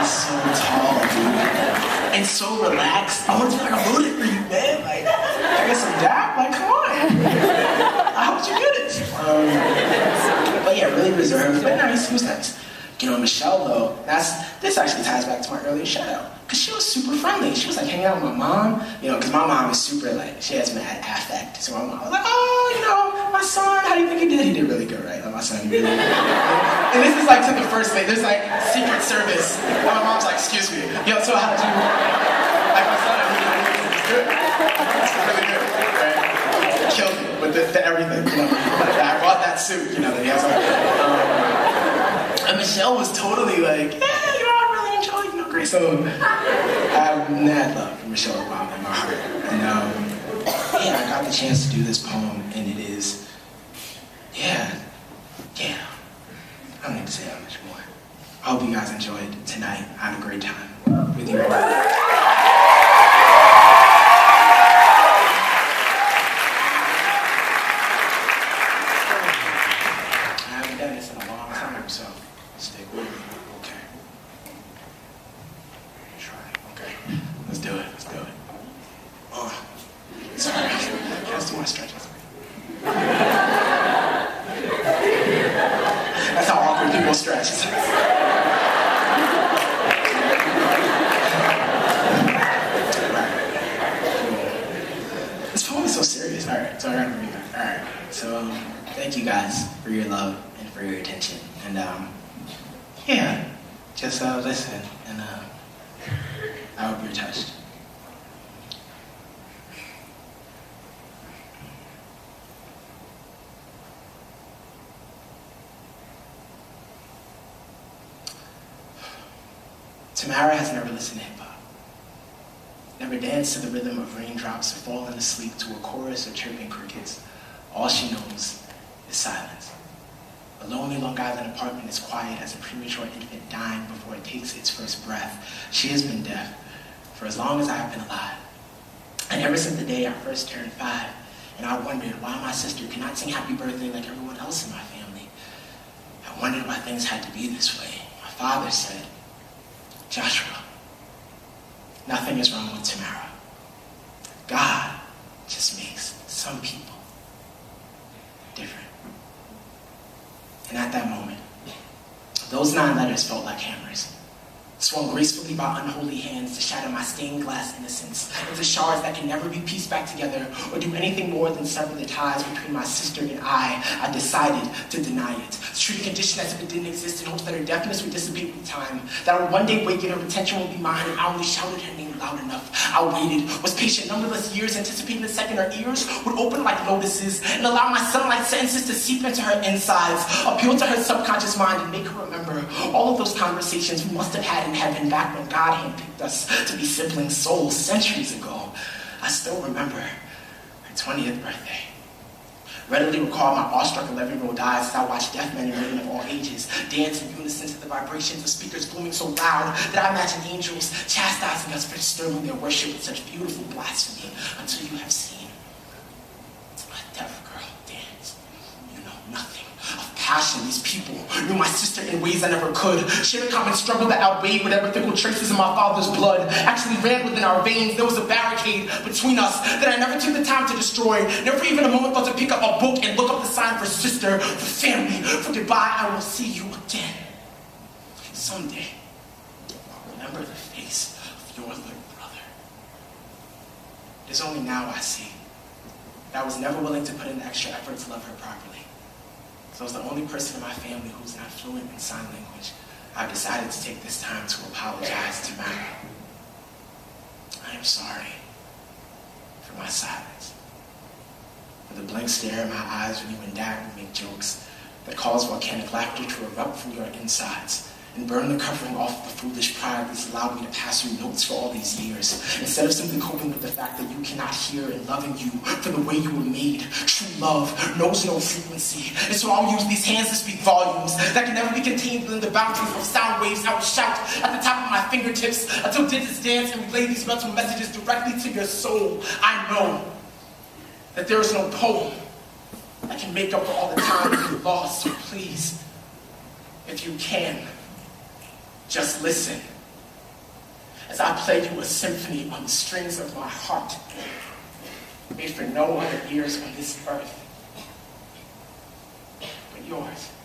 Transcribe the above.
was so tall, dude. And so relaxed. I wanted to be like, I wrote it for you, man. Like, I got some dap? Like, come on. I hope you get it. But yeah, really reserved, but nice. He was nice. You know, Michelle, though, this actually ties back to my earlier shout-out. Because she was super friendly. She was like hanging out with my mom, you know, because my mom is super, like, she has mad affect. So my mom was like, oh, you know, my son, how do you think he did? He did really good, right? Like, my son, he really good. And this is like to the first thing. There's like Secret Service. And my mom's like, excuse me. Yo, so how'd you, like my son, he did good. It's really good, right? Killed me with the everything, you know. I bought that suit, you know, that he has on. And Michelle was totally like, yeah, you know, I really enjoy, you know, great. So I have mad love for Michelle Obama in my heart. And yeah, I got the chance to do this poem, and it is, yeah, I don't need to say that much more. I hope you guys enjoyed tonight. I had a great time with you all. So stick with me. Okay. Try. Okay. Let's do it. Oh. Sorry. Let's do more stretches. That's how awkward people stretch. This poem is so serious. Alright, so I gotta read that. Alright. So thank you guys for your love and for your attention. And yeah, just listen, and I hope you're touched. Tamara has never listened to hip-hop, never danced to the rhythm of raindrops or fallen asleep to a chorus of chirping crickets. All she knows is silence. A lonely Long Island apartment is quiet as a premature infant dying before it takes its first breath. She has been deaf for as long as I have been alive. And ever since the day I first turned 5, and I wondered why my sister could not sing happy birthday like everyone else in my family. I wondered why things had to be this way. My father said, Joshua, nothing is wrong with Tamara. God just makes some people different. And at that moment, those 9 letters felt like hammers, swung gracefully by unholy hands to shatter my stained glass innocence into shards that can never be pieced back together or do anything more than sever the ties between my sister and I decided to deny it, to treat a condition as if it didn't exist in hopes that her deafness would dissipate with time, that I would one day wake and her attention would be mine, and I only shouted her name loud enough. I waited, was patient numberless years, anticipating the second her ears would open like lotuses and allow my sunlight sentences to seep into her insides, appeal to her subconscious mind and make her remember all of those conversations we must have had in heaven back when God handpicked us to be sibling souls centuries ago. I still remember my 20th birthday. Readily recall my awestruck 11-year-old eyes as I watched deaf men and women of all ages dance in unison to the vibrations of speakers booming so loud that I imagine angels chastising us for disturbing their worship with such beautiful blasphemy until you have seen a deaf girl dance. You know nothing of passion. These people knew my sister in ways I never could. Shared a common struggle that outweighed whatever fickle traces of my father's blood actually ran within our veins. There was a barricade between us that I never took the time to destroy. Never even a moment thought to pick up a book and look up the sign for sister, for family, for goodbye. I will see you again. Someday, I'll remember the face of your little brother. It is only now I see that I was never willing to put in the extra effort to love her properly. So as the only person in my family who's not fluent in sign language, I've decided to take this time to apologize to Tamara. I am sorry for my silence, for the blank stare in my eyes when you and Dad would make jokes that cause volcanic laughter to erupt from your insides and burn the covering off the foolish pride that's allowed me to pass you notes for all these years, instead of simply coping with the fact that you cannot hear and loving you for the way you were made. True love knows no frequency, and so I'll use these hands to speak volumes that can never be contained within the boundaries of sound waves. I will shout at the top of my fingertips until digits dance and relay these mental messages directly to your soul. I know that there is no poem that can make up for all the time you lost, so please, if you can, just listen as I play you a symphony on the strings of my heart, made for no other ears on this earth but yours.